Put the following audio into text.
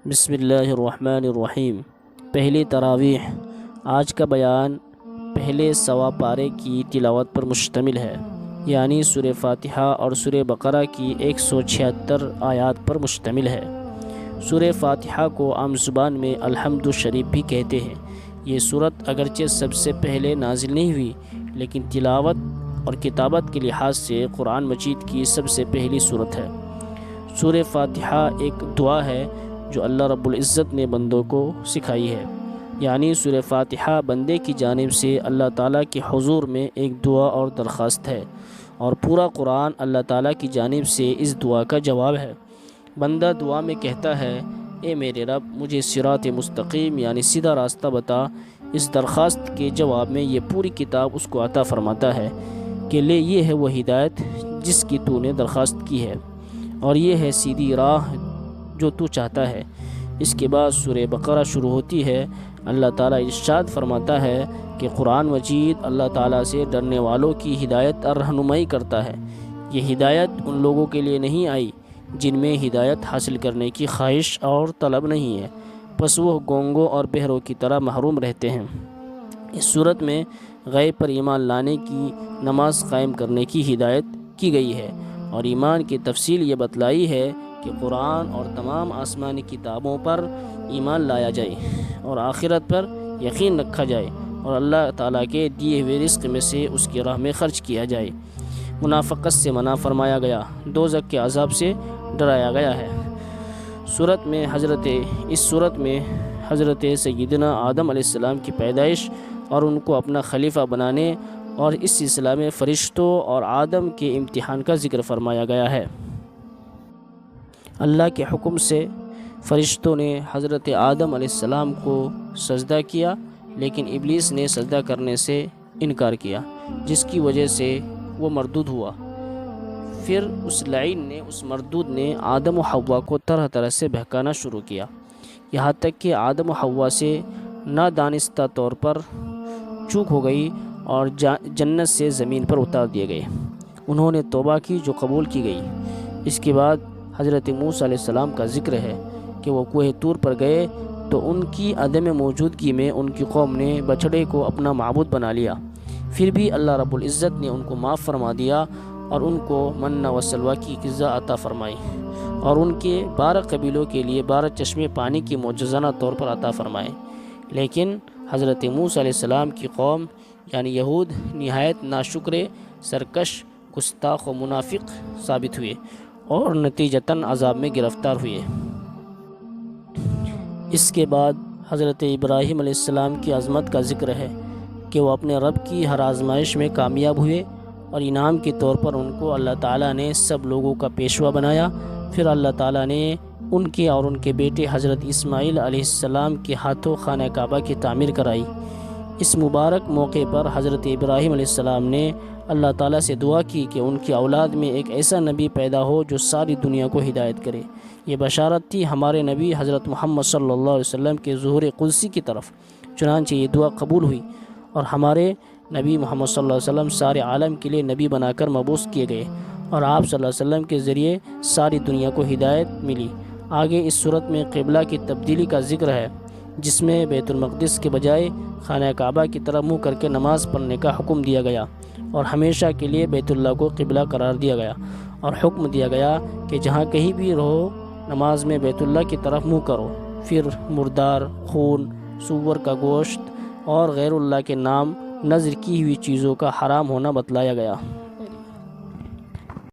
بسم اللہ الرحمن الرحیم۔ پہلی تراویح۔ آج کا بیان پہلے سوا پارے کی تلاوت پر مشتمل ہے، یعنی سورہ فاتحہ اور سورہ بقرہ کی 176 آیات پر مشتمل ہے۔ سورہ فاتحہ کو عام زبان میں الحمد شریف بھی کہتے ہیں۔ یہ سورت اگرچہ سب سے پہلے نازل نہیں ہوئی، لیکن تلاوت اور کتابت کے لحاظ سے قرآن مجید کی سب سے پہلی سورت ہے۔ سورہ فاتحہ ایک دعا ہے جو اللہ رب العزت نے بندوں کو سکھائی ہے، یعنی سورہ فاتحہ بندے کی جانب سے اللہ تعالیٰ کے حضور میں ایک دعا اور درخواست ہے، اور پورا قرآن اللہ تعالیٰ کی جانب سے اس دعا کا جواب ہے۔ بندہ دعا میں کہتا ہے، اے میرے رب مجھے صراط مستقیم یعنی سیدھا راستہ بتا۔ اس درخواست کے جواب میں یہ پوری کتاب اس کو عطا فرماتا ہے کہ لے، یہ ہے وہ ہدایت جس کی تو نے درخواست کی ہے، اور یہ ہے سیدھی راہ جو تو چاہتا ہے۔ اس کے بعد سورہ بقرہ شروع ہوتی ہے۔ اللہ تعالیٰ ارشاد فرماتا ہے کہ قرآن مجید اللہ تعالیٰ سے ڈرنے والوں کی ہدایت اور رہنمائی کرتا ہے۔ یہ ہدایت ان لوگوں کے لیے نہیں آئی جن میں ہدایت حاصل کرنے کی خواہش اور طلب نہیں ہے، پس وہ گونگوں اور بہروں کی طرح محروم رہتے ہیں۔ اس صورت میں غیب پر ایمان لانے کی، نماز قائم کرنے کی ہدایت کی گئی ہے، اور ایمان کی تفصیل یہ بتلائی ہے کہ قرآن اور تمام آسمانی کتابوں پر ایمان لایا جائے، اور آخرت پر یقین رکھا جائے، اور اللہ تعالیٰ کے دیے ہوئے رزق میں سے اس کی راہ میں خرچ کیا جائے۔ منافقت سے منع فرمایا گیا، دوزخ کے عذاب سے ڈرایا گیا ہے۔ اس صورت میں حضرت سیدنا آدم علیہ السلام کی پیدائش اور ان کو اپنا خلیفہ بنانے اور اس سلسلہ میں فرشتوں اور آدم کے امتحان کا ذکر فرمایا گیا ہے۔ اللہ کے حکم سے فرشتوں نے حضرت آدم علیہ السلام کو سجدہ کیا، لیکن ابلیس نے سجدہ کرنے سے انکار کیا، جس کی وجہ سے وہ مردود ہوا۔ پھر اس لعین نے، اس مردود نے آدم و حوا کو طرح طرح سے بہکانا شروع کیا، یہاں تک کہ آدم و حوا سے نادانستہ طور پر چوک ہو گئی اور جنت سے زمین پر اتار دیے گئے۔ انہوں نے توبہ کی جو قبول کی گئی۔ اس کے بعد حضرت موسیٰ علیہ السلام کا ذکر ہے کہ وہ کوہ طور پر گئے تو ان کی عدم موجودگی میں ان کی قوم نے بچڑے کو اپنا معبود بنا لیا۔ پھر بھی اللہ رب العزت نے ان کو معاف فرما دیا اور ان کو من و سلویٰ کی غذا عطا فرمائی، اور ان کے 12 قبیلوں کے لیے 12 چشمے پانی کی معجزانہ طور پر عطا فرمائے۔ لیکن حضرت موسیٰ علیہ السلام کی قوم یعنی یہود نہایت ناشکر، سرکش، گستاخ و منافق ثابت ہوئے اور نتیجتاً عذاب میں گرفتار ہوئے۔ اس کے بعد حضرت ابراہیم علیہ السلام کی عظمت کا ذکر ہے کہ وہ اپنے رب کی ہر آزمائش میں کامیاب ہوئے، اور انعام کے طور پر ان کو اللہ تعالیٰ نے سب لوگوں کا پیشوا بنایا۔ پھر اللہ تعالیٰ نے ان کے اور ان کے بیٹے حضرت اسماعیل علیہ السلام کے ہاتھوں خانہ کعبہ کی تعمیر کرائی۔ اس مبارک موقع پر حضرت ابراہیم علیہ السلام نے اللہ تعالیٰ سے دعا کی کہ ان کی اولاد میں ایک ایسا نبی پیدا ہو جو ساری دنیا کو ہدایت کرے۔ یہ بشارت تھی ہمارے نبی حضرت محمد صلی اللہ علیہ وسلم کے ظہور قدسی کی طرف، چنانچہ یہ دعا قبول ہوئی، اور ہمارے نبی محمد صلی اللہ علیہ وسلم سارے عالم کے لیے نبی بنا کر مبعوث کیے گئے، اور آپ صلی اللہ علیہ وسلم کے ذریعے ساری دنیا کو ہدایت ملی۔ آگے اس صورت میں قبلہ کی تبدیلی کا ذکر ہے، جس میں بیت المقدس کے بجائے خانہ کعبہ کی طرف منہ کر کے نماز پڑھنے کا حکم دیا گیا، اور ہمیشہ کے لیے بیت اللہ کو قبلہ قرار دیا گیا، اور حکم دیا گیا کہ جہاں کہیں بھی رہو نماز میں بیت اللہ کی طرف منہ کرو۔ پھر مردار، خون، سور کا گوشت اور غیر اللہ کے نام نذر کی ہوئی چیزوں کا حرام ہونا بتلایا گیا۔